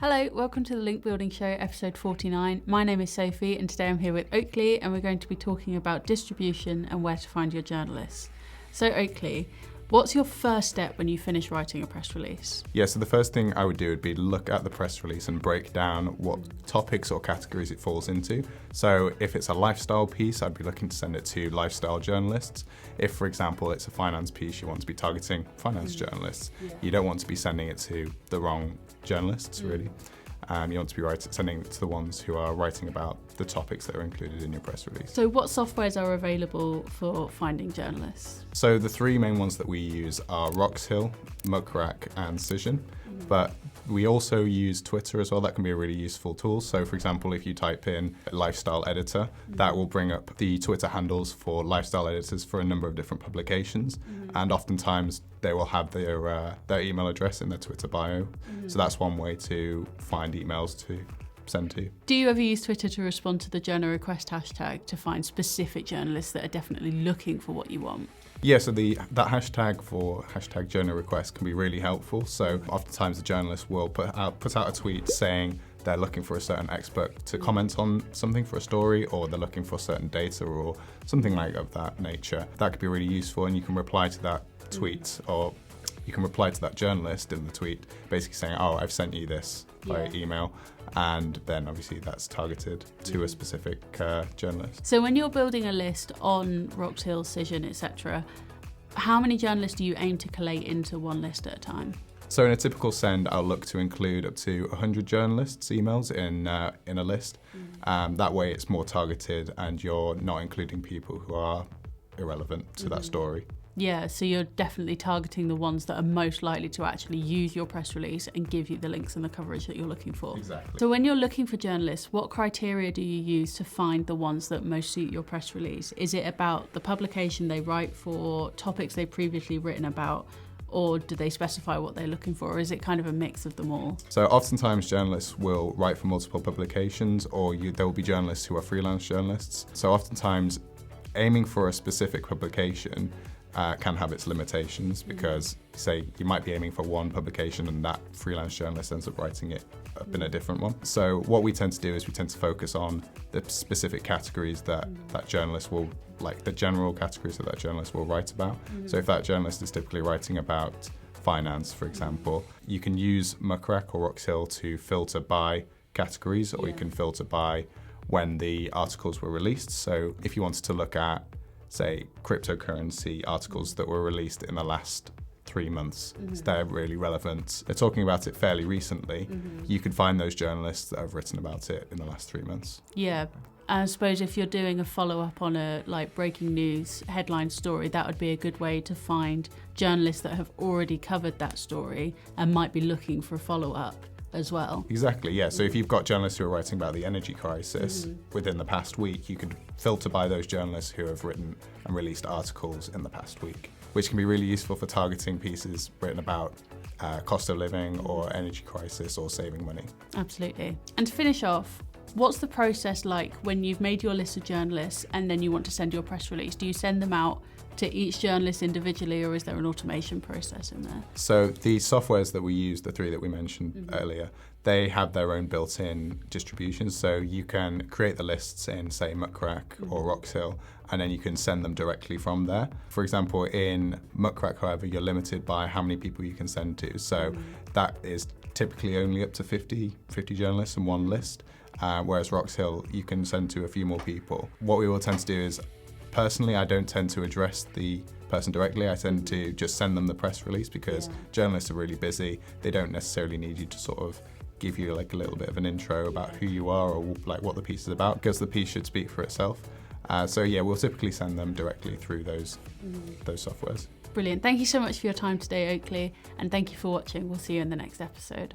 Hello, welcome to the Link Building Show, episode 49. My name is Sophie, and today I'm here with Oakley, and we're going to be talking about distribution and where to find your journalists. So Oakley, what's your first step when you finish writing a press release? Yeah, so the first thing I would do would be look at the press release and break down what topics or categories it falls into. So if it's a lifestyle piece, I'd be looking to send it to lifestyle journalists. If, for example, it's a finance piece, you want to be targeting finance journalists. Yeah. You don't want to be sending it to the wrong journalists, really. You want to be sending it to the ones who are writing about the topics that are included in your press release. So what softwares are available for finding journalists? So the three main ones that we use are Roxhill, Muckrack and Cision. But we also use Twitter as well. That can be a really useful tool. So for example, if you type in lifestyle editor, that will bring up the Twitter handles for lifestyle editors for a number of different publications. And oftentimes they will have their email address in their Twitter bio. So that's one way to find emails to send to. Do you ever use Twitter to respond to the journal request hashtag to find specific journalists that are definitely looking for what you want? Yeah, so that hashtag for hashtag journal request can be really helpful. So oftentimes the journalist will put out a tweet saying they're looking for a certain expert to comment on something for a story, or they're looking for certain data or something like of that nature. That could be really useful, and you can reply to that tweet, or you can reply to that journalist in the tweet basically saying, oh, I've sent you this by email, and then obviously that's targeted to a specific journalist. So when you're building a list on Roxhill, Cision, etc., how many journalists do you aim to collate into one list at a time? So in a typical send, I'll look to include up to 100 journalists' emails in a list. That way it's more targeted and you're not including people who are irrelevant to that story. Yeah, so you're definitely targeting the ones that are most likely to actually use your press release and give you the links and the coverage that you're looking for. Exactly. So when you're looking for journalists, what criteria do you use to find the ones that most suit your press release? Is it about the publication they write for, topics they've previously written about, or do they specify what they're looking for, or is it kind of a mix of them all? So oftentimes journalists will write for multiple publications, or there will be journalists who are freelance journalists. So oftentimes aiming for a specific publication can have its limitations, because say you might be aiming for one publication and that freelance journalist ends up writing it up in a different one. So what we tend to do is we tend to focus on the specific categories that journalist will, like the general categories that journalist will write about. So if that journalist is typically writing about finance, for example, you can use Muckrack or Roxhill to filter by categories, or you can filter by when the articles were released. So if you wanted to look at, say, cryptocurrency articles that were released in the last 3 months, so they're really relevant. They're talking about it fairly recently. You can find those journalists that have written about it in the last 3 months. Yeah. I suppose if you're doing a follow-up on a breaking news headline story, that would be a good way to find journalists that have already covered that story and might be looking for a follow-up as well. Exactly, yeah. So if you've got journalists who are writing about the energy crisis within the past week, you could filter by those journalists who have written and released articles in the past week, which can be really useful for targeting pieces written about cost of living or energy crisis or saving money. Absolutely. And to finish off, what's the process like when you've made your list of journalists and then you want to send your press release? Do you send them out to each journalist individually, or is there an automation process in there? So the softwares that we use, the three that we mentioned earlier, they have their own built-in distributions. So you can create the lists in, say, Muckrack or Roxhill, and then you can send them directly from there. For example, in Muckrack, however, you're limited by how many people you can send to. So that is typically only up to 50 journalists in one list, whereas Roxhill, you can send to a few more people. What we will tend to do is, personally, I don't tend to address the person directly. I tend to just send them the press release, because journalists are really busy. They don't necessarily need you to sort of give you like a little bit of an intro about who you are or like what the piece is about, because the piece should speak for itself. So yeah, we'll typically send them directly through those softwares. Brilliant. Thank you so much for your time today, Oakley, and thank you for watching. We'll see you in the next episode.